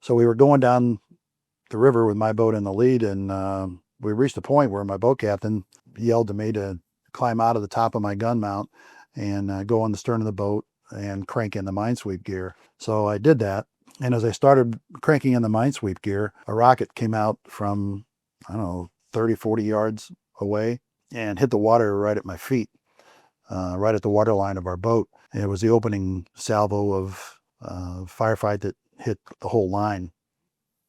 So we were going down the river with my boat in the lead, and we reached a point where my boat captain yelled to me to climb out of the top of my gun mount and go on the stern of the boat and crank in the minesweep gear. So I did that. And as I started cranking in the minesweep gear, a rocket came out from, I don't know, 30, 40 yards away and hit the water right at my feet, right at the water line of our boat. It was the opening salvo of firefight that hit the whole line.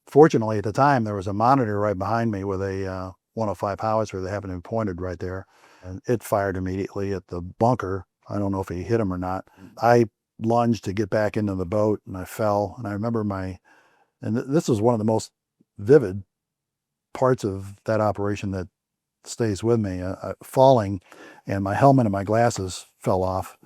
Fortunately, at the time, there was a monitor right behind me with a 105 howitzer that happened to be pointed right there. And it fired immediately at the bunker. I don't know if he hit him or not. I lunged to get back into the boat and I fell. And I remember this was one of the most vivid parts of that operation that stays with me, falling, and my helmet and my glasses fell off.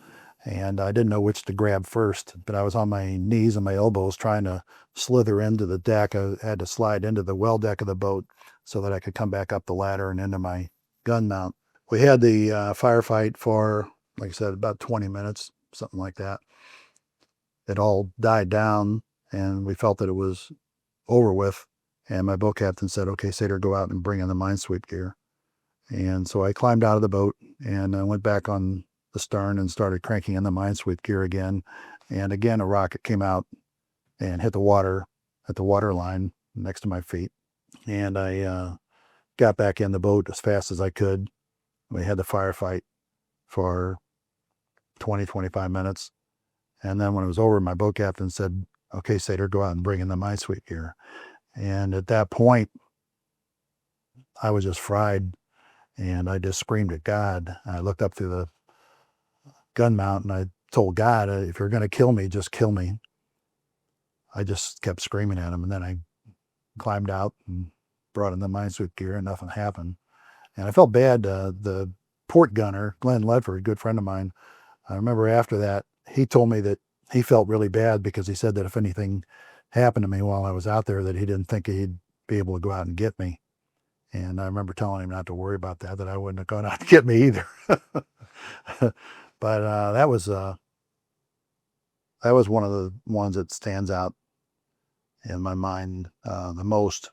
And I didn't know which to grab first, but I was on my knees and my elbows trying to slither into the deck. I had to slide into the well deck of the boat so that I could come back up the ladder and into my gun mount. We had the firefight for, like I said, about 20 minutes, something like that. It all died down and we felt that it was over with. And my boat captain said, okay, SATER, go out and bring in the minesweep gear. And so I climbed out of the boat and I went back on the stern and started cranking in the minesweep gear again. And again, a rocket came out and hit the water at the water line next to my feet. And I got back in the boat as fast as I could. We had the firefight for 20, 25 minutes. And then when it was over, my boat captain said, okay, SATER, go out and bring in the minesweep gear. And at that point, I was just fried. And I just screamed at God. I looked up through the gun mount and I told God, if you're going to kill me, just kill me. I just kept screaming at him. And then I climbed out and brought in the minesweep gear and nothing happened. And I felt bad. The port gunner, Glenn Ledford, a good friend of mine, I remember after that, he told me that he felt really bad because he said that if anything happened to me while I was out there, that he didn't think he'd be able to go out and get me. And I remember telling him not to worry about that I wouldn't have gone out to get me either. But that was one of the ones that stands out in my mind the most.